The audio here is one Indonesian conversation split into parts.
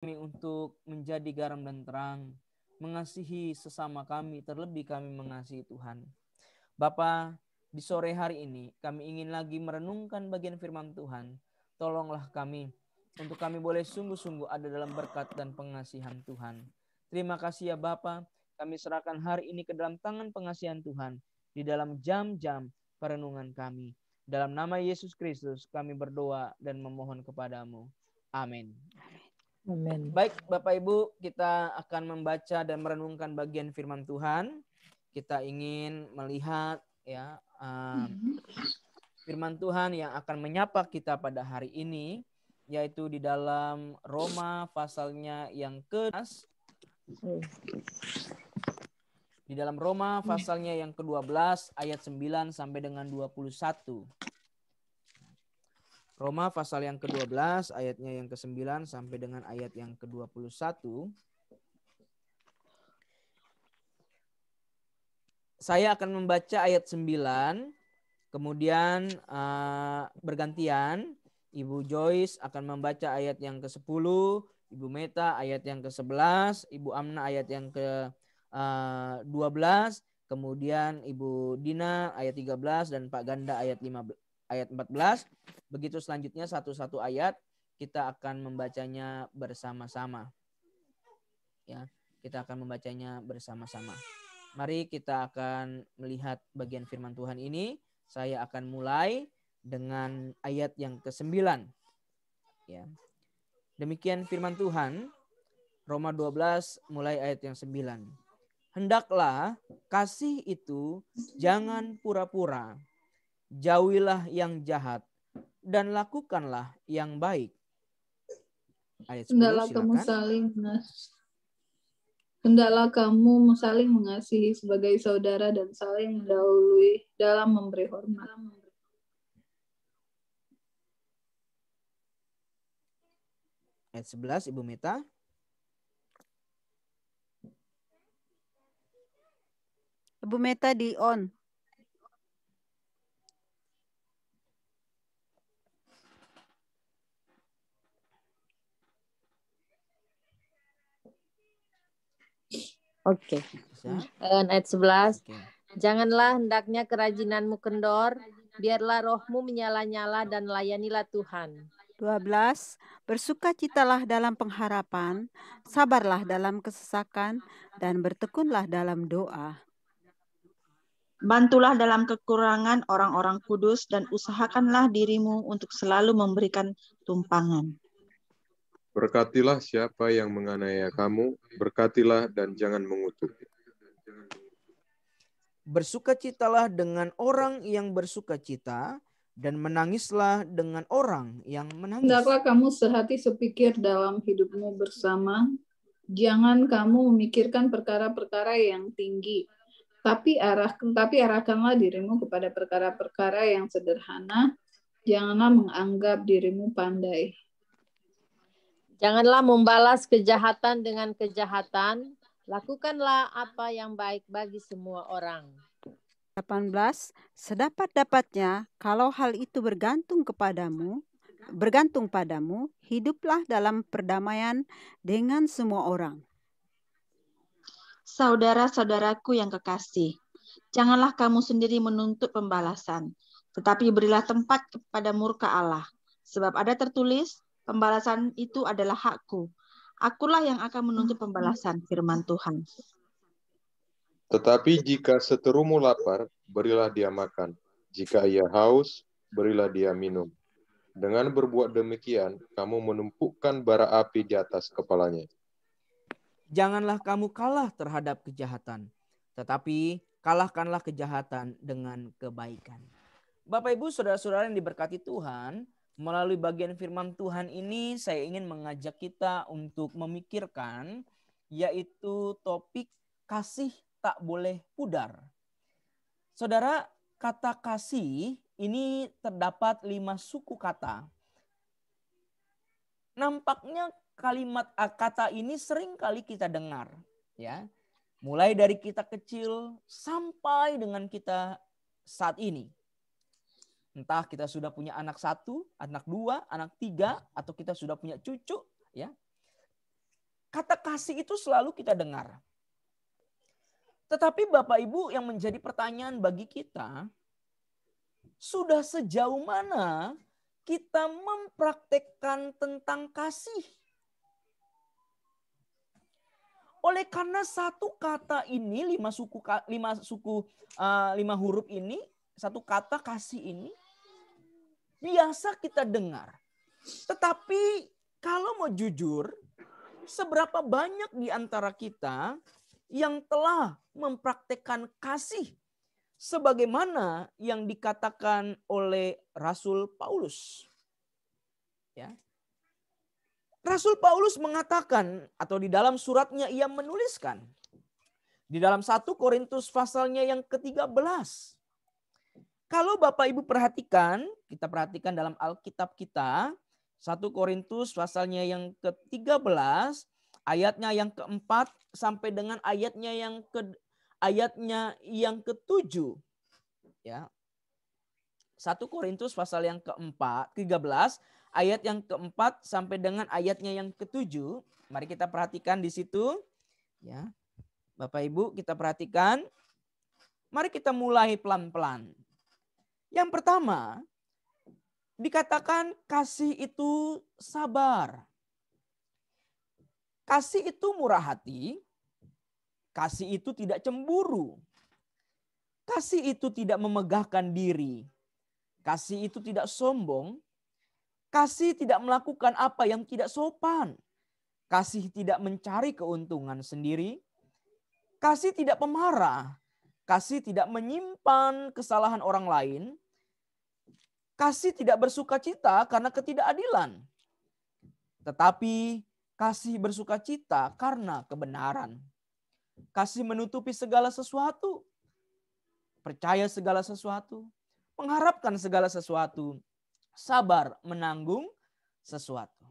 kami untuk menjadi garam dan terang, mengasihi sesama kami, terlebih kami mengasihi Tuhan. Bapa, di sore hari ini kami ingin lagi merenungkan bagian firman Tuhan. Tolonglah kami untuk kami boleh sungguh-sungguh ada dalam berkat dan pengasihan Tuhan. Terima kasih ya Bapa, kami serahkan hari ini ke dalam tangan pengasihan Tuhan di dalam jam-jam perenungan kami. Dalam nama Yesus Kristus kami berdoa dan memohon kepadamu. Amin. Amin. Baik Bapak Ibu, kita akan membaca dan merenungkan bagian firman Tuhan. Kita ingin melihat ya firman Tuhan yang akan menyapa kita pada hari ini, yaitu di dalam Roma pasalnya yang ke-12. Di dalam Roma pasalnya yang ke-12 ayat 9 sampai dengan 21. Roma pasal yang ke-12 ayatnya yang ke-9 sampai dengan ayat yang ke-21. Saya akan membaca ayat 9, kemudian bergantian. Ibu Joyce akan membaca ayat yang ke-10, Ibu Meta ayat yang ke-11, Ibu Amna ayat yang ke-12, kemudian Ibu Dina ayat 13 dan Pak Ganda ayat 14. Begitu selanjutnya satu-satu ayat kita akan membacanya bersama-sama. Ya, kita akan membacanya bersama-sama. Mari kita akan melihat bagian firman Tuhan ini. Saya akan mulai dengan ayat yang ke-9. Ya. Demikian firman Tuhan, Roma 12 mulai ayat yang 9. Hendaklah kasih itu jangan pura-pura. Jauhilah yang jahat dan lakukanlah yang baik. Ayat 10 silakan. Hendaklah kamu saling mengasihi sebagai saudara dan saling mendahului dalam memberi hormat. Ayat 11 Ibu Meta. Ibu Meta di on. Oke. Ayat 11. Oke. Janganlah hendaknya kerajinanmu kendor, biarlah rohmu menyala-nyala dan layanilah Tuhan. 12. Bersukacitalah dalam pengharapan, sabarlah dalam kesesakan, dan bertekunlah dalam doa. Bantulah dalam kekurangan orang-orang kudus dan usahakanlah dirimu untuk selalu memberikan tumpangan. Berkatilah siapa yang menganiaya kamu, berkatilah dan jangan mengutuk. Bersukacitalah dengan orang yang bersukacita dan menangislah dengan orang yang menangis. Hendaklah kamu sehati sepikir dalam hidupmu bersama. Jangan kamu memikirkan perkara-perkara yang tinggi, tapi arahkanlah dirimu kepada perkara-perkara yang sederhana. Janganlah menganggap dirimu pandai. Janganlah membalas kejahatan dengan kejahatan. Lakukanlah apa yang baik bagi semua orang. 18. Sedapat-dapatnya, kalau hal itu bergantung padamu, hiduplah dalam perdamaian dengan semua orang. Saudara-saudaraku yang kekasih, janganlah kamu sendiri menuntut pembalasan, tetapi berilah tempat kepada murka Allah. Sebab ada tertulis, pembalasan itu adalah hakku. Akulah yang akan menuntut pembalasan, firman Tuhan. Tetapi jika seterumu lapar, berilah dia makan. Jika ia haus, berilah dia minum. Dengan berbuat demikian, kamu menumpukkan bara api di atas kepalanya. Janganlah kamu kalah terhadap kejahatan, tetapi kalahkanlah kejahatan dengan kebaikan. Bapak Ibu saudara-saudara yang diberkati Tuhan, melalui bagian firman Tuhan ini saya ingin mengajak kita untuk memikirkan yaitu topik kasih tak boleh pudar. Saudara, kata kasih ini terdapat 5 suku kata. Nampaknya kata ini sering kali kita dengar, ya. Mulai dari kita kecil sampai dengan kita saat ini. Entah kita sudah punya anak 1, anak 2, anak 3, atau kita sudah punya cucu, ya. Kata kasih itu selalu kita dengar. Tetapi Bapak Ibu, yang menjadi pertanyaan bagi kita, sudah sejauh mana kita mempraktekkan tentang kasih? Oleh karena satu kata ini, 5 huruf ini, satu kata kasih ini, biasa kita dengar. Tetapi kalau mau jujur, seberapa banyak di antara kita yang telah mempraktekkan kasih sebagaimana yang dikatakan oleh Rasul Paulus? Ya. Rasul Paulus mengatakan, atau di dalam suratnya ia menuliskan, di dalam 1 Korintus pasalnya yang ke-13. Kalau Bapak Ibu perhatikan, kita perhatikan dalam Alkitab kita, 1 Korintus pasalnya yang ke-13, ayatnya yang ke-4 sampai dengan ayatnya yang ke-7. Ya. 1 Korintus pasal yang ke-13, ayat yang ke-4 sampai dengan ayatnya yang ke-7. Mari kita perhatikan di situ. Ya. Bapak Ibu, kita perhatikan. Mari kita mulai pelan-pelan. Yang pertama, dikatakan kasih itu sabar. Kasih itu murah hati. Kasih itu tidak cemburu. Kasih itu tidak memegahkan diri. Kasih itu tidak sombong. Kasih tidak melakukan apa yang tidak sopan. Kasih tidak mencari keuntungan sendiri. Kasih tidak pemarah. Kasih tidak menyimpan kesalahan orang lain. Kasih tidak bersukacita karena ketidakadilan. Tetapi kasih bersukacita karena kebenaran. Kasih menutupi segala sesuatu. Percaya segala sesuatu. Mengharapkan segala sesuatu. Sabar menanggung sesuatu.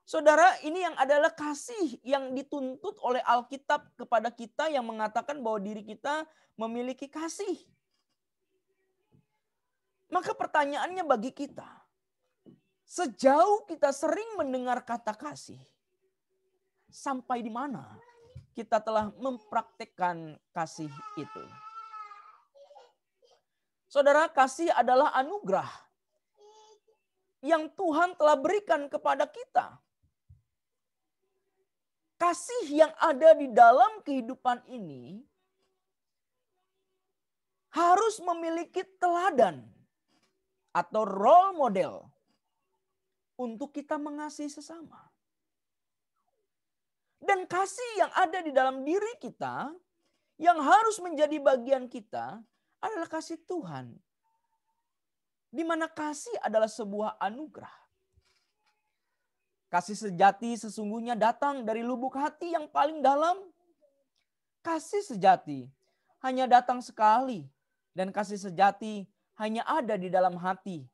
Saudara, ini yang adalah kasih yang dituntut oleh Alkitab kepada kita, yang mengatakan bahwa diri kita memiliki kasih. Maka pertanyaannya bagi kita, sejauh kita sering mendengar kata kasih, sampai di mana kita telah mempraktekkan kasih itu? Saudara, kasih adalah anugerah yang Tuhan telah berikan kepada kita. Kasih yang ada di dalam kehidupan ini harus memiliki teladan atau role model untuk kita mengasihi sesama. Dan kasih yang ada di dalam diri kita, yang harus menjadi bagian kita, adalah kasih Tuhan. Di mana kasih adalah sebuah anugerah. Kasih sejati sesungguhnya datang dari lubuk hati yang paling dalam. Kasih sejati hanya datang sekali. Dan kasih sejati hanya ada di dalam hati.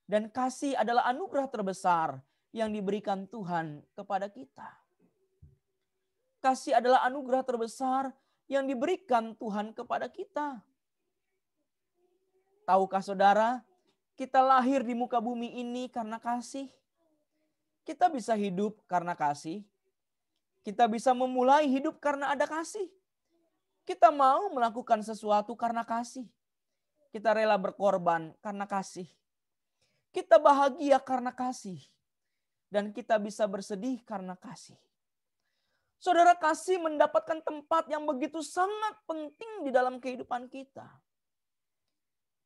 Dan kasih adalah anugerah terbesar yang diberikan Tuhan kepada kita. Kasih adalah anugerah terbesar yang diberikan Tuhan kepada kita. Tahukah saudara, kita lahir di muka bumi ini karena kasih. Kita bisa hidup karena kasih. Kita bisa memulai hidup karena ada kasih. Kita mau melakukan sesuatu karena kasih. Kita rela berkorban karena kasih. Kita bahagia karena kasih. Dan kita bisa bersedih karena kasih. Saudara, kasih mendapatkan tempat yang begitu sangat penting di dalam kehidupan kita.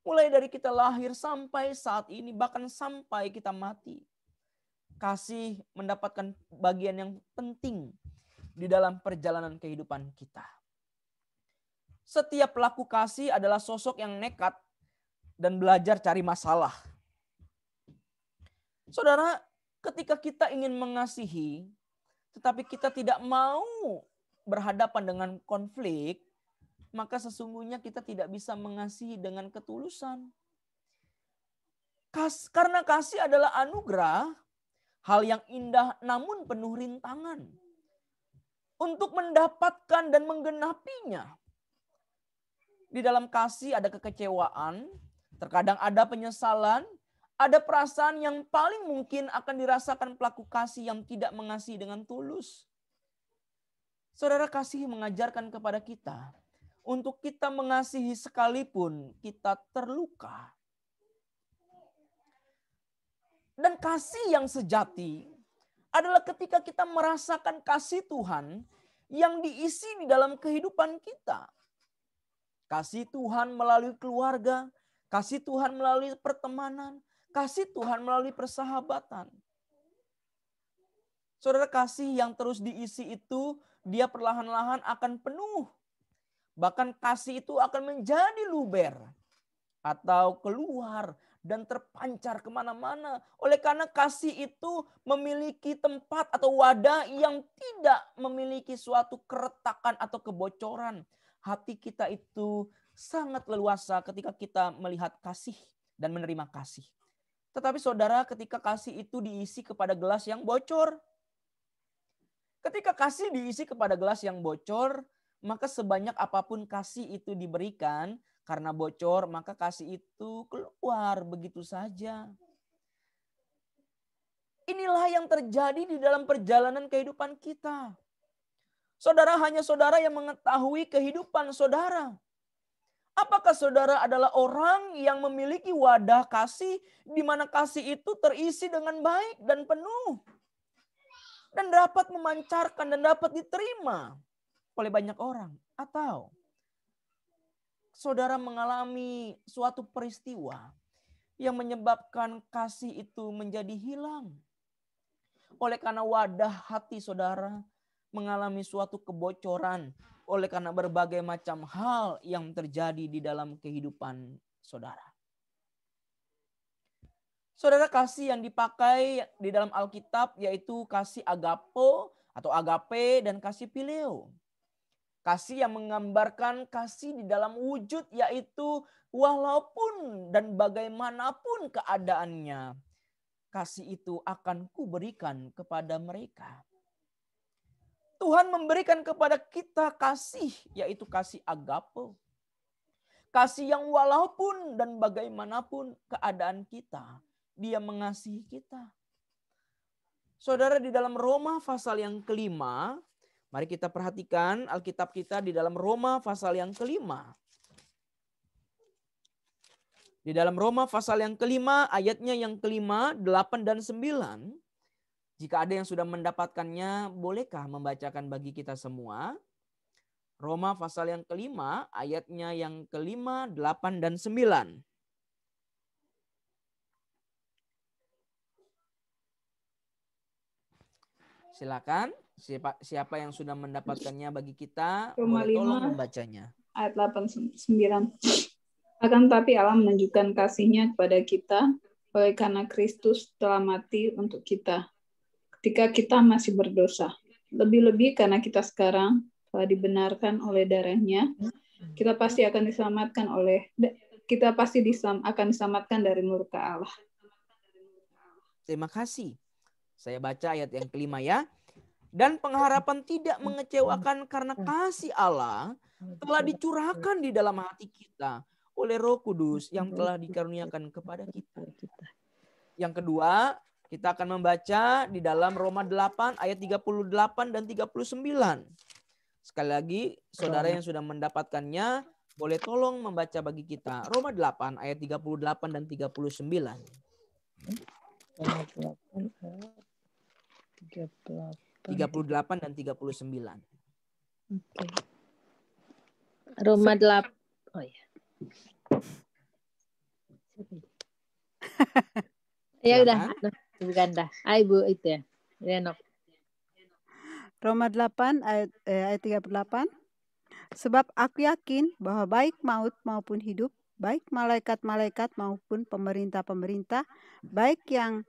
Mulai dari kita lahir sampai saat ini, bahkan sampai kita mati. Kasih mendapatkan bagian yang penting di dalam perjalanan kehidupan kita. Setiap pelaku kasih adalah sosok yang nekat dan belajar cari masalah. Saudara, ketika kita ingin mengasihi, tetapi kita tidak mau berhadapan dengan konflik, maka sesungguhnya kita tidak bisa mengasihi dengan ketulusan. Karena kasih adalah anugerah, hal yang indah namun penuh rintangan. Untuk mendapatkan dan menggenapinya. Di dalam kasih ada kekecewaan, terkadang ada penyesalan, ada perasaan yang paling mungkin akan dirasakan pelaku kasih yang tidak mengasihi dengan tulus. Saudara, kasih mengajarkan kepada kita untuk kita mengasihi sekalipun kita terluka. Dan kasih yang sejati adalah ketika kita merasakan kasih Tuhan yang diisi di dalam kehidupan kita. Kasih Tuhan melalui keluarga, kasih Tuhan melalui pertemanan, kasih Tuhan melalui persahabatan. Saudara, kasih yang terus diisi itu, dia perlahan-lahan akan penuh. Bahkan kasih itu akan menjadi luber atau keluar dan terpancar kemana-mana. Oleh karena kasih itu memiliki tempat atau wadah yang tidak memiliki suatu keretakan atau kebocoran. Hati kita itu sangat leluasa ketika kita melihat kasih dan menerima kasih. Tetapi saudara, ketika kasih itu diisi kepada gelas yang bocor, ketika kasih diisi kepada gelas yang bocor, maka sebanyak apapun kasih itu diberikan, karena bocor, maka kasih itu keluar begitu saja. Inilah yang terjadi di dalam perjalanan kehidupan kita. Saudara, hanya saudara yang mengetahui kehidupan saudara. Apakah saudara adalah orang yang memiliki wadah kasih, di mana kasih itu terisi dengan baik dan penuh, dan dapat memancarkan dan dapat diterima oleh banyak orang? Atau saudara mengalami suatu peristiwa yang menyebabkan kasih itu menjadi hilang. Oleh karena wadah hati saudara mengalami suatu kebocoran. Oleh karena berbagai macam hal yang terjadi di dalam kehidupan saudara. Saudara, kasih yang dipakai di dalam Alkitab yaitu kasih agapo atau agape dan kasih phileo. Kasih yang menggambarkan kasih di dalam wujud, yaitu walaupun dan bagaimanapun keadaannya, kasih itu akan kuberikan kepada mereka. Tuhan memberikan kepada kita kasih, yaitu kasih agape. Kasih yang walaupun dan bagaimanapun keadaan kita, Dia mengasihi kita. Saudara, di dalam Roma pasal yang kelima, mari kita perhatikan Alkitab kita di dalam Roma pasal yang kelima. Di dalam Roma pasal yang kelima, ayatnya yang kelima, 8 dan 9. Jika ada yang sudah mendapatkannya, bolehkah membacakan bagi kita semua? Roma pasal yang kelima, ayatnya yang kelima, 8 dan 9. Silakan. Siapa yang sudah mendapatkannya bagi kita, Roma boleh tolong 5, membacanya. ayat 8-9. Akan tetapi Allah menunjukkan kasih-Nya kepada kita oleh karena Kristus telah mati untuk kita ketika kita masih berdosa. Lebih-lebih karena kita sekarang telah dibenarkan oleh darah-Nya, kita pasti akan diselamatkan akan diselamatkan dari murka Allah. Terima kasih. Saya baca ayat yang kelima ya. Dan pengharapan tidak mengecewakan karena kasih Allah telah dicurahkan di dalam hati kita oleh Roh Kudus yang telah dikaruniakan kepada kita. Yang kedua, kita akan membaca di dalam Roma 8 ayat 38 dan 39. Sekali lagi, saudara yang sudah mendapatkannya, boleh tolong membaca bagi kita. Roma 8 ayat 38 dan 39. Roma 38 dan 39. Oke. Roma 8. Oh ya. Ya udah, bukan dah. Ibu itu ya. Renok. Roma 8 ayat 38. Sebab aku yakin bahwa baik maut maupun hidup, baik malaikat-malaikat maupun pemerintah-pemerintah, baik yang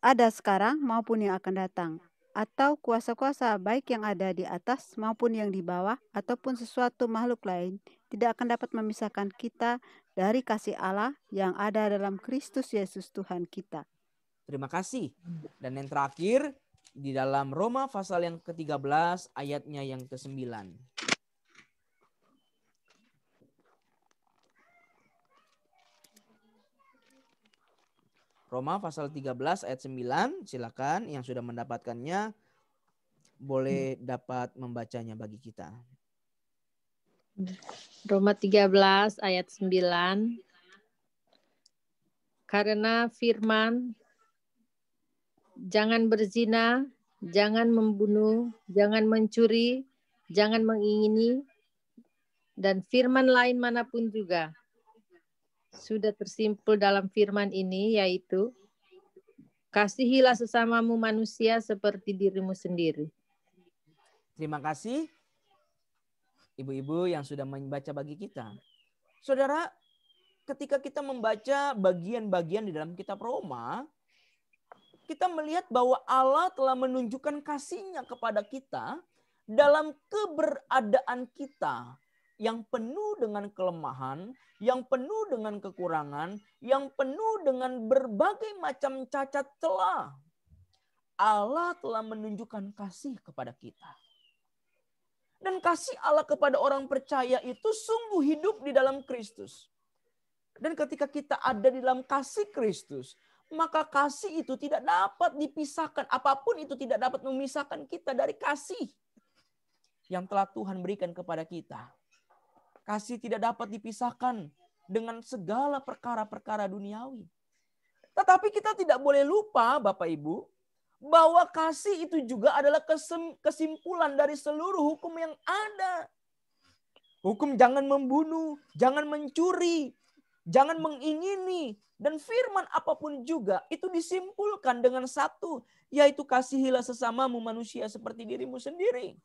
ada sekarang maupun yang akan datang, atau kuasa-kuasa baik yang ada di atas maupun yang di bawah, ataupun sesuatu makhluk lain, tidak akan dapat memisahkan kita dari kasih Allah yang ada dalam Kristus Yesus Tuhan kita. Terima kasih. Dan yang terakhir, di dalam Roma pasal yang ke-13 ayatnya yang ke-9. Roma pasal 13 ayat 9, silakan yang sudah mendapatkannya boleh dapat membacanya bagi kita. Roma 13 ayat 9. Karena firman, jangan berzina, jangan membunuh, jangan mencuri, jangan mengingini, dan firman lain manapun juga sudah tersimpul dalam firman ini, yaitu kasihilah sesamamu manusia seperti dirimu sendiri. Terima kasih ibu-ibu yang sudah membaca bagi kita. Saudara, ketika kita membaca bagian-bagian di dalam kitab Roma, kita melihat bahwa Allah telah menunjukkan kasih-Nya kepada kita dalam keberadaan kita yang penuh dengan kelemahan, yang penuh dengan kekurangan, yang penuh dengan berbagai macam cacat celah. Allah telah menunjukkan kasih kepada kita. Dan kasih Allah kepada orang percaya itu sungguh hidup di dalam Kristus. Dan ketika kita ada di dalam kasih Kristus, maka kasih itu tidak dapat dipisahkan. Apapun itu tidak dapat memisahkan kita dari kasih yang telah Tuhan berikan kepada kita. Kasih tidak dapat dipisahkan dengan segala perkara-perkara duniawi. Tetapi kita tidak boleh lupa, Bapak Ibu, bahwa kasih itu juga adalah kesimpulan dari seluruh hukum yang ada. Hukum jangan membunuh, jangan mencuri, jangan mengingini, dan firman apapun juga itu disimpulkan dengan satu, yaitu kasihilah sesamamu manusia seperti dirimu sendiri.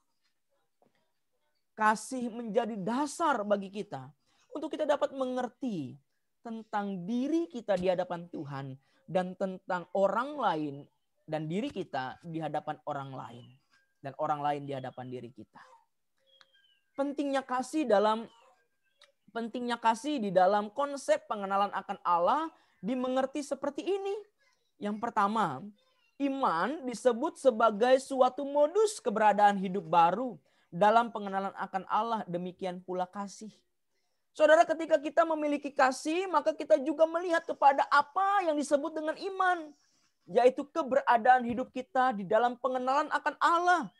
Kasih menjadi dasar bagi kita untuk kita dapat mengerti tentang diri kita di hadapan Tuhan dan tentang orang lain dan diri kita di hadapan orang lain dan orang lain di hadapan diri kita. Pentingnya kasih di dalam konsep pengenalan akan Allah dimengerti seperti ini. Yang pertama, iman disebut sebagai suatu modus keberadaan hidup baru dalam pengenalan akan Allah, demikian pula kasih. Saudara, ketika kita memiliki kasih, maka kita juga melihat kepada apa yang disebut dengan iman, yaitu keberadaan hidup kita di dalam pengenalan akan Allah.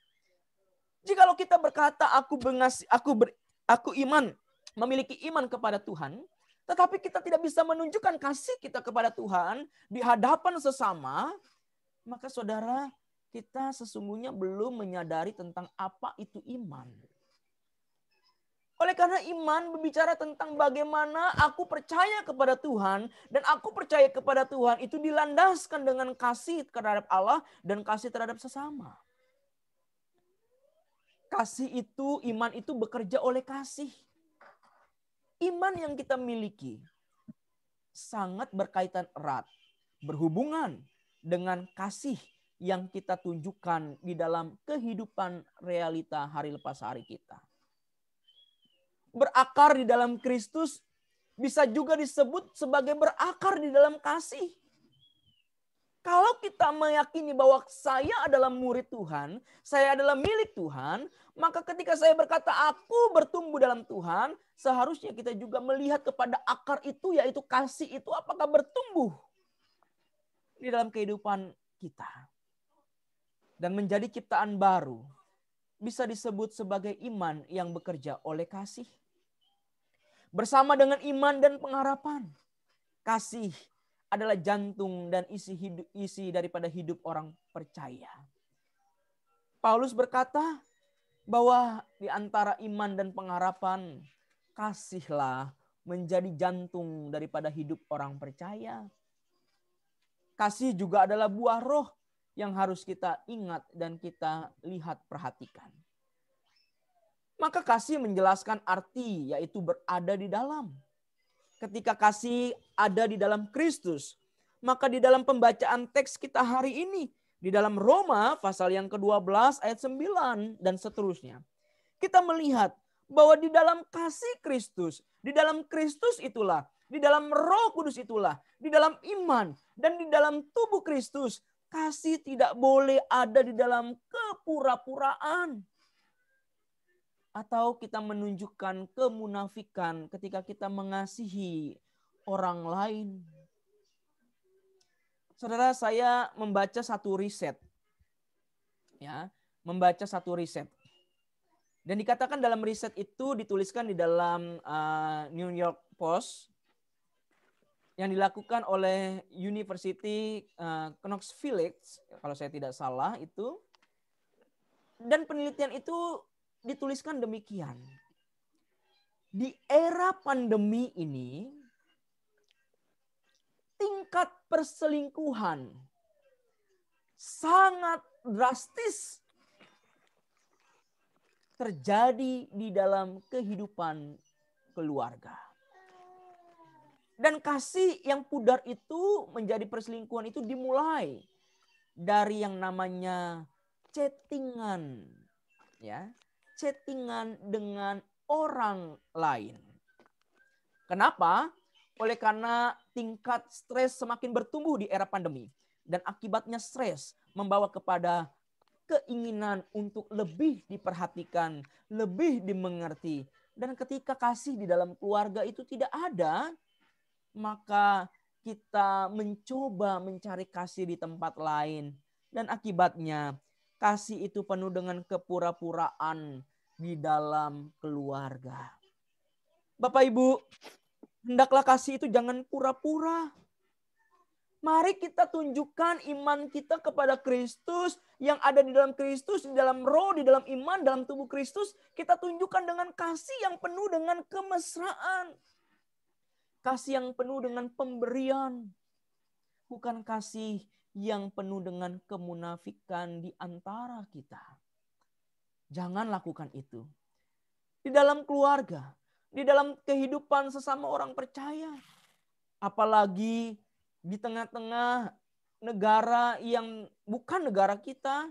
Jikalau kita berkata aku iman, memiliki iman kepada Tuhan, tetapi kita tidak bisa menunjukkan kasih kita kepada Tuhan di hadapan sesama, maka saudara, kita sesungguhnya belum menyadari tentang apa itu iman. Oleh karena iman berbicara tentang bagaimana aku percaya kepada Tuhan dan aku percaya kepada Tuhan itu dilandaskan dengan kasih terhadap Allah dan kasih terhadap sesama. Kasih itu, iman itu bekerja oleh kasih. Iman yang kita miliki sangat berkaitan erat, berhubungan dengan kasih yang kita tunjukkan di dalam kehidupan realita hari lepas hari kita. Berakar di dalam Kristus bisa juga disebut sebagai berakar di dalam kasih. Kalau kita meyakini bahwa saya adalah murid Tuhan, saya adalah milik Tuhan, maka ketika saya berkata aku bertumbuh dalam Tuhan, seharusnya kita juga melihat kepada akar itu, yaitu kasih itu apakah bertumbuh di dalam kehidupan kita. Dan menjadi ciptaan baru bisa disebut sebagai iman yang bekerja oleh kasih. Bersama dengan iman dan pengharapan, kasih adalah jantung dan isi daripada hidup orang percaya. Paulus berkata bahwa di antara iman dan pengharapan, kasihlah menjadi jantung daripada hidup orang percaya. Kasih juga adalah buah roh yang harus kita ingat dan kita lihat perhatikan. Maka kasih menjelaskan arti, yaitu berada di dalam. Ketika kasih ada di dalam Kristus, maka di dalam pembacaan teks kita hari ini, di dalam Roma pasal yang ke-12 ayat 9 dan seterusnya, kita melihat bahwa di dalam kasih Kristus, di dalam Kristus itulah, di dalam Roh Kudus itulah, di dalam iman dan di dalam tubuh Kristus, kasih tidak boleh ada di dalam kepura-puraan. Atau kita menunjukkan kemunafikan ketika kita mengasihi orang lain. Saudara, saya membaca satu riset. Ya, membaca satu riset. Dan dikatakan dalam riset itu dituliskan di dalam New York Post yang dilakukan oleh University Knoxville, kalau saya tidak salah itu. Dan penelitian itu dituliskan demikian. Di era pandemi ini, tingkat perselingkuhan sangat drastis terjadi di dalam kehidupan keluarga. Dan kasih yang pudar itu menjadi perselingkuhan itu dimulai dari yang namanya chattingan, ya, chattingan dengan orang lain. Kenapa? Oleh karena tingkat stres semakin bertumbuh di era pandemi dan akibatnya stres membawa kepada keinginan untuk lebih diperhatikan, lebih dimengerti. Dan ketika kasih di dalam keluarga itu tidak ada, maka kita mencoba mencari kasih di tempat lain. Dan akibatnya kasih itu penuh dengan kepura-puraan di dalam keluarga. Bapak Ibu, hendaklah kasih itu jangan pura-pura. Mari kita tunjukkan iman kita kepada Kristus yang ada di dalam Kristus, di dalam roh, di dalam iman, dalam tubuh Kristus. Kita tunjukkan dengan kasih yang penuh dengan kemesraan. Kasih yang penuh dengan pemberian. Bukan kasih yang penuh dengan kemunafikan di antara kita. Jangan lakukan itu. Di dalam keluarga, di dalam kehidupan sesama orang percaya. Apalagi di tengah-tengah negara yang bukan negara kita.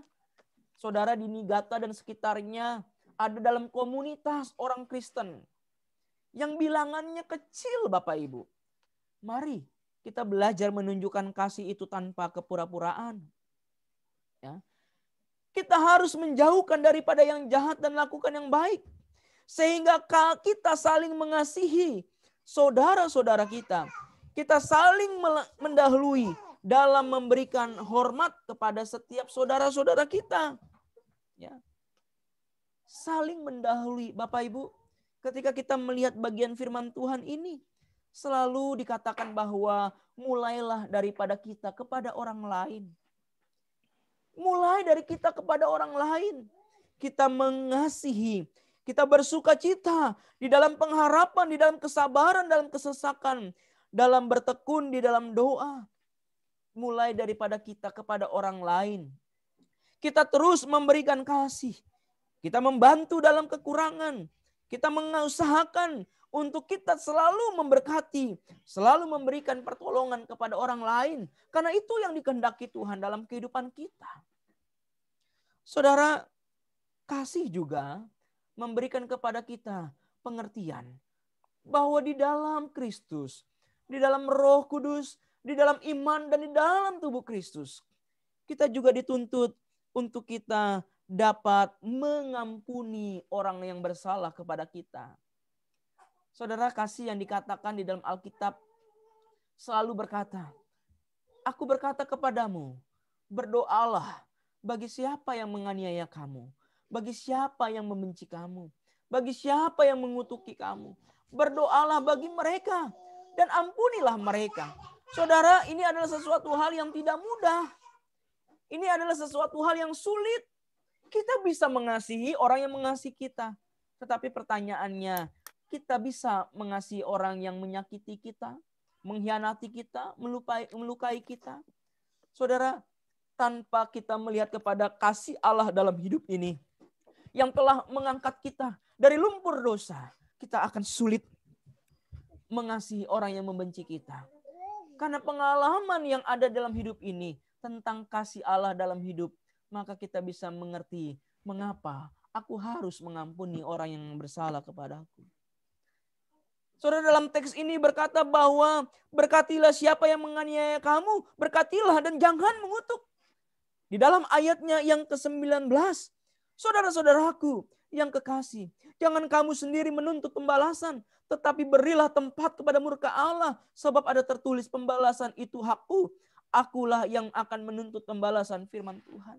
Saudara di Niigata dan sekitarnya ada dalam komunitas orang Kristen yang bilangannya kecil Bapak Ibu. Mari kita belajar menunjukkan kasih itu tanpa kepura-puraan. Ya. Kita harus menjauhkan daripada yang jahat dan lakukan yang baik. Sehingga kita saling mengasihi saudara-saudara kita. Kita saling mendahului dalam memberikan hormat kepada setiap saudara-saudara kita. Ya. Saling mendahului. Bapak Ibu, ketika kita melihat bagian firman Tuhan ini, selalu dikatakan bahwa mulailah daripada kita kepada orang lain. Mulai dari kita kepada orang lain. Kita mengasihi. Kita bersuka cita di dalam pengharapan, di dalam kesabaran, dalam kesesakan. Dalam bertekun, di dalam doa. Mulai daripada kita kepada orang lain. Kita terus memberikan kasih. Kita membantu dalam kekurangan. Kita mengusahakan untuk kita selalu memberkati. Selalu memberikan pertolongan kepada orang lain. Karena itu yang dikehendaki Tuhan dalam kehidupan kita. Saudara, kasih juga memberikan kepada kita pengertian. Bahwa di dalam Kristus, di dalam Roh Kudus, di dalam iman dan di dalam tubuh Kristus. Kita juga dituntut untuk kita dapat mengampuni orang yang bersalah kepada kita. Saudara, kasih yang dikatakan di dalam Alkitab selalu berkata, aku berkata kepadamu, berdoalah bagi siapa yang menganiaya kamu, bagi siapa yang membenci kamu, bagi siapa yang mengutuki kamu. Berdoalah bagi mereka dan ampunilah mereka. Saudara, ini adalah sesuatu hal yang tidak mudah. Ini adalah sesuatu hal yang sulit. Kita bisa mengasihi orang yang mengasihi kita. Tetapi pertanyaannya, kita bisa mengasihi orang yang menyakiti kita, mengkhianati kita, melukai kita. Saudara, tanpa kita melihat kepada kasih Allah dalam hidup ini, yang telah mengangkat kita dari lumpur dosa, kita akan sulit mengasihi orang yang membenci kita. Karena pengalaman yang ada dalam hidup ini tentang kasih Allah dalam hidup, maka kita bisa mengerti mengapa aku harus mengampuni orang yang bersalah kepadaku. Saudara, dalam teks ini berkata bahwa berkatilah siapa yang menganiaya kamu, berkatilah dan jangan mengutuk. Di dalam ayatnya yang ke-19, saudara-saudaraku yang kekasih, jangan kamu sendiri menuntut pembalasan, tetapi berilah tempat kepada murka Allah, sebab ada tertulis pembalasan itu hakku, akulah yang akan menuntut pembalasan, firman Tuhan.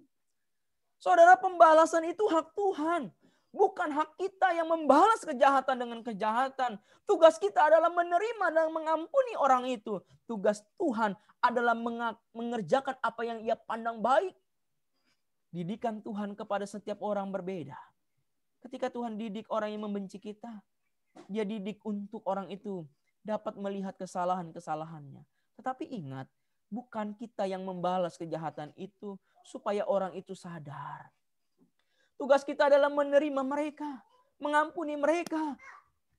Saudara, pembalasan itu hak Tuhan. Bukan hak kita yang membalas kejahatan dengan kejahatan. Tugas kita adalah menerima dan mengampuni orang itu. Tugas Tuhan adalah mengerjakan apa yang Ia pandang baik. Didikan Tuhan kepada setiap orang berbeda. Ketika Tuhan didik orang yang membenci kita, Dia didik untuk orang itu dapat melihat kesalahan-kesalahannya. Tetapi ingat, bukan kita yang membalas kejahatan itu supaya orang itu sadar. Tugas kita adalah menerima mereka, mengampuni mereka.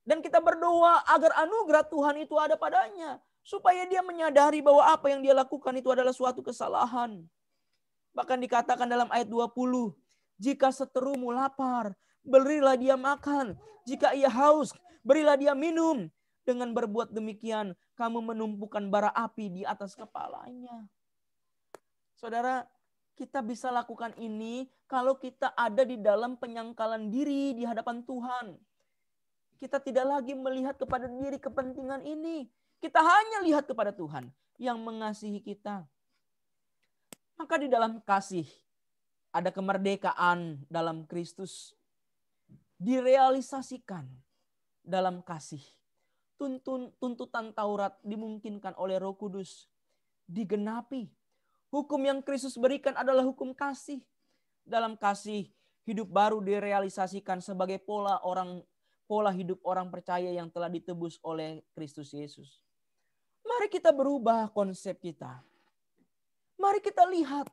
Dan kita berdoa agar anugerah Tuhan itu ada padanya. Supaya dia menyadari bahwa apa yang dia lakukan itu adalah suatu kesalahan. Bahkan dikatakan dalam ayat 20. Jika seterumu lapar, berilah dia makan. Jika ia haus, berilah dia minum. Dengan berbuat demikian, kamu menumpukan bara api di atas kepalanya. Saudara, kita bisa lakukan ini kalau kita ada di dalam penyangkalan diri di hadapan Tuhan. Kita tidak lagi melihat kepada diri kepentingan ini. Kita hanya lihat kepada Tuhan yang mengasihi kita. Maka di dalam kasih ada kemerdekaan dalam Kristus. Direalisasikan dalam kasih. Tuntutan Taurat dimungkinkan oleh Roh Kudus. Digenapi. Hukum yang Kristus berikan adalah hukum kasih. Dalam kasih, hidup baru direalisasikan sebagai pola hidup orang percaya yang telah ditebus oleh Kristus Yesus. Mari kita berubah konsep kita. Mari kita lihat,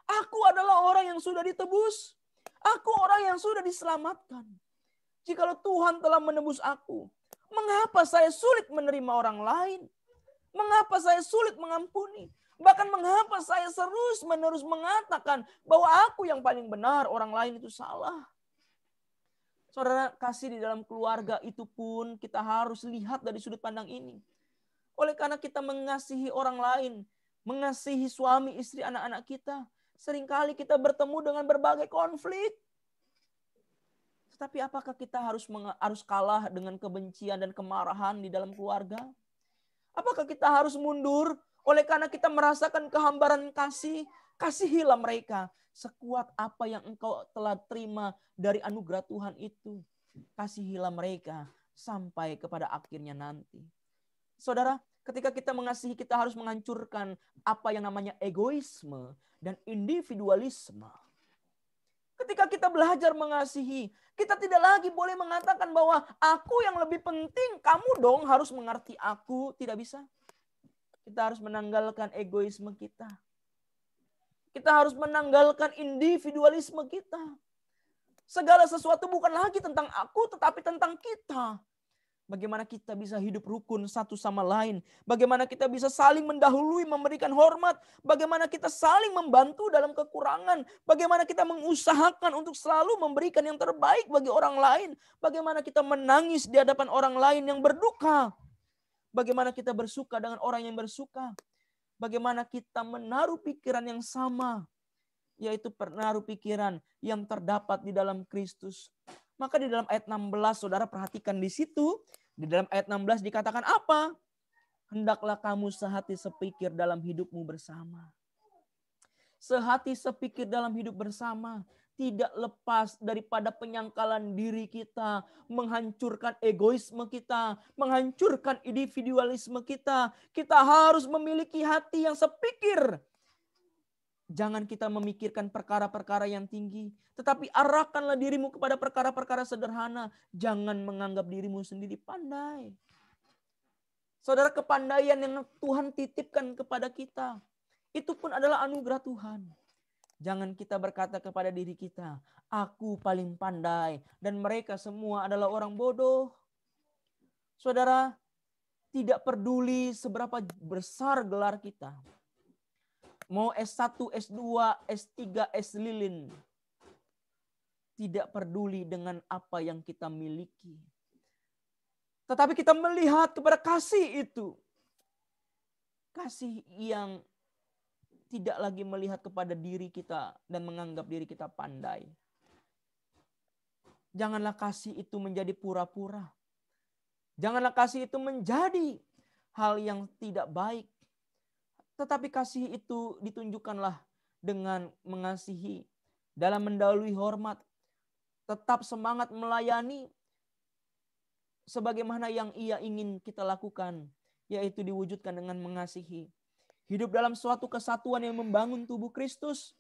aku adalah orang yang sudah ditebus. Aku orang yang sudah diselamatkan. Jikalau Tuhan telah menebus aku, mengapa saya sulit menerima orang lain? Mengapa saya sulit mengampuni? Bahkan mengapa saya terus-menerus mengatakan bahwa aku yang paling benar, orang lain itu salah. Saudara, kasih di dalam keluarga itu pun kita harus lihat dari sudut pandang ini. Oleh karena kita mengasihi orang lain, mengasihi suami, istri, anak-anak kita, seringkali kita bertemu dengan berbagai konflik. Tetapi apakah kita harus kalah dengan kebencian dan kemarahan di dalam keluarga? Apakah kita harus mundur? Oleh karena kita merasakan kehambaran kasih, kasihilah mereka sekuat apa yang engkau telah terima dari anugerah Tuhan itu. Kasihilah mereka sampai kepada akhirnya nanti. Saudara, ketika kita mengasihi, kita harus menghancurkan apa yang namanya egoisme dan individualisme. Ketika kita belajar mengasihi, kita tidak lagi boleh mengatakan bahwa aku yang lebih penting, kamu dong harus mengerti aku. Tidak bisa. Kita harus menanggalkan egoisme kita. Kita harus menanggalkan individualisme kita. Segala sesuatu bukan lagi tentang aku, tetapi tentang kita. Bagaimana kita bisa hidup rukun satu sama lain. Bagaimana kita bisa saling mendahului, memberikan hormat. Bagaimana kita saling membantu dalam kekurangan. Bagaimana kita mengusahakan untuk selalu memberikan yang terbaik bagi orang lain. Bagaimana kita menangis di hadapan orang lain yang berduka. Bagaimana kita bersuka dengan orang yang bersuka. Bagaimana kita menaruh pikiran yang sama. Yaitu menaruh pikiran yang terdapat di dalam Kristus. Maka di dalam ayat 16, saudara perhatikan di situ. Di dalam ayat 16 dikatakan apa? Hendaklah kamu sehati sepikir dalam hidupmu bersama. Sehati sepikir dalam hidup bersama. Tidak lepas daripada penyangkalan diri kita. Menghancurkan egoisme kita. Menghancurkan individualisme kita. Kita harus memiliki hati yang sepikir. Jangan kita memikirkan perkara-perkara yang tinggi. Tetapi arahkanlah dirimu kepada perkara-perkara sederhana. Jangan menganggap dirimu sendiri pandai. Saudara, kepandaian yang Tuhan titipkan kepada kita. Itu pun adalah anugerah Tuhan. Jangan kita berkata kepada diri kita, aku paling pandai dan mereka semua adalah orang bodoh. Saudara, tidak peduli seberapa besar gelar kita. Mau S1, S2, S3, S lilin. Tidak peduli dengan apa yang kita miliki. Tetapi kita melihat kepada kasih itu. Kasih yang tidak lagi melihat kepada diri kita dan menganggap diri kita pandai. Janganlah kasih itu menjadi pura-pura. Janganlah kasih itu menjadi hal yang tidak baik. Tetapi kasih itu ditunjukkanlah dengan mengasihi, dalam mendahului hormat, tetap semangat melayani sebagaimana yang Ia ingin kita lakukan, yaitu diwujudkan dengan mengasihi. Hidup dalam suatu kesatuan yang membangun tubuh Kristus.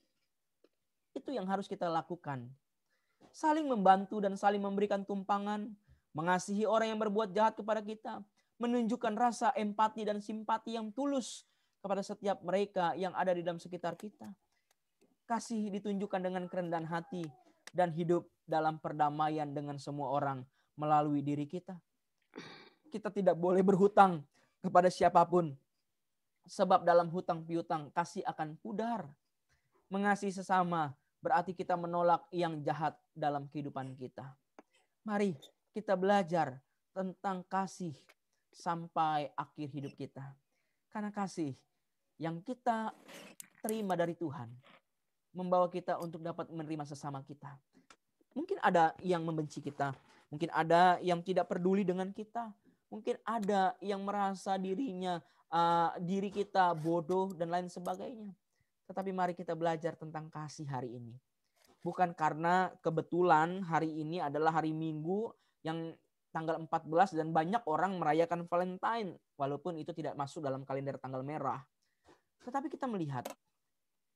Itu yang harus kita lakukan. Saling membantu dan saling memberikan tumpangan, mengasihi orang yang berbuat jahat kepada kita, menunjukkan rasa empati dan simpati yang tulus kepada setiap mereka yang ada di dalam sekitar kita. Kasih ditunjukkan dengan kerendahan hati dan hidup dalam perdamaian dengan semua orang melalui diri kita. Kita tidak boleh berhutang kepada siapapun, sebab dalam hutang piutang kasih akan pudar. Mengasihi sesama berarti kita menolak yang jahat dalam kehidupan kita. Mari kita belajar tentang kasih sampai akhir hidup kita. Karena kasih yang kita terima dari Tuhan membawa kita untuk dapat menerima sesama kita. Mungkin ada yang membenci kita, mungkin ada yang tidak peduli dengan kita, mungkin ada yang merasa diri kita bodoh dan lain sebagainya. Tetapi mari kita belajar tentang kasih hari ini. Bukan karena kebetulan hari ini adalah hari Minggu yang tanggal 14 dan banyak orang merayakan Valentine. Walaupun itu tidak masuk dalam kalender tanggal merah. Tetapi kita melihat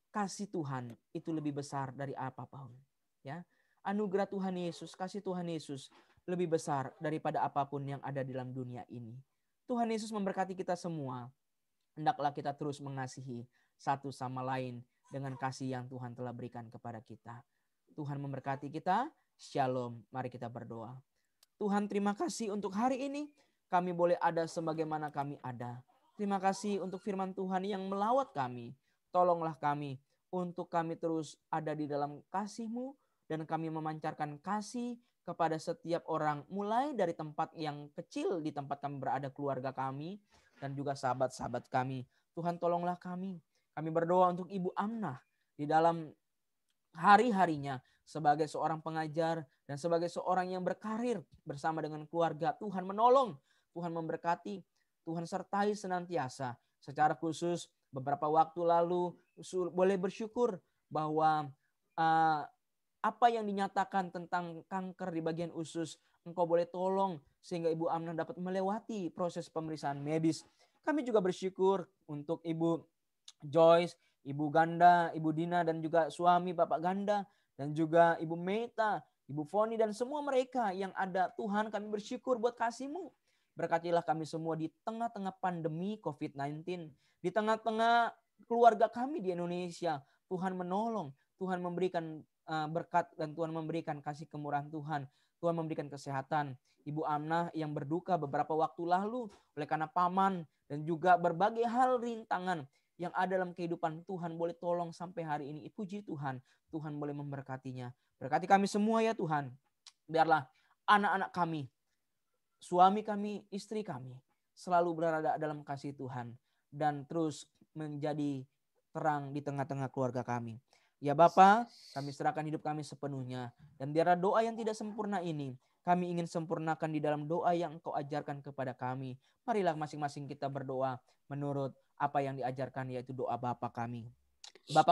kasih Tuhan itu lebih besar dari apapun. Ya, anugerah Tuhan Yesus, kasih Tuhan Yesus lebih besar daripada apapun yang ada di dalam dunia ini. Tuhan Yesus memberkati kita semua. Hendaklah kita terus mengasihi satu sama lain dengan kasih yang Tuhan telah berikan kepada kita. Tuhan memberkati kita. Shalom. Mari kita berdoa. Tuhan, terima kasih untuk hari ini. Kami boleh ada sebagaimana kami ada. Terima kasih untuk firman Tuhan yang melawat kami. Tolonglah kami untuk kami terus ada di dalam kasih-Mu dan kami memancarkan kasih kepada setiap orang, mulai dari tempat yang kecil di tempat kami berada, keluarga kami dan juga sahabat-sahabat kami. Tuhan, tolonglah kami. Kami berdoa untuk Ibu Amnah di dalam hari-harinya sebagai seorang pengajar dan sebagai seorang yang berkarir bersama dengan keluarga. Tuhan menolong, Tuhan memberkati, Tuhan sertai senantiasa. Secara khusus beberapa waktu lalu boleh bersyukur bahwa apa yang dinyatakan tentang kanker di bagian usus, Engkau boleh tolong sehingga Ibu Amnah dapat melewati proses pemeriksaan medis. Kami juga bersyukur untuk Ibu Joyce, Ibu Ganda, Ibu Dina dan juga suami Bapak Ganda dan juga Ibu Meta, Ibu Foni dan semua mereka yang ada. Tuhan, kami bersyukur buat kasih-Mu. Berkatilah kami semua di tengah-tengah pandemi COVID-19, di tengah-tengah keluarga kami di Indonesia. Tuhan menolong, Tuhan memberikan berkat dan Tuhan memberikan kasih kemurahan Tuhan. Tuhan memberikan kesehatan. Ibu Amnah yang berduka beberapa waktu lalu oleh karena paman dan juga berbagai hal rintangan yang ada dalam kehidupan, Tuhan boleh tolong sampai hari ini. Puji Tuhan, Tuhan boleh memberkatinya. Berkati kami semua ya Tuhan. Biarlah anak-anak kami, suami kami, istri kami selalu berada dalam kasih Tuhan dan terus menjadi terang di tengah-tengah keluarga kami. Ya Bapa, kami serahkan hidup kami sepenuhnya. Dan biarlah doa yang tidak sempurna ini kami ingin sempurnakan di dalam doa yang Engkau ajarkan kepada kami. Marilah masing-masing kita berdoa menurut apa yang diajarkan, yaitu doa Bapa kami. Bapa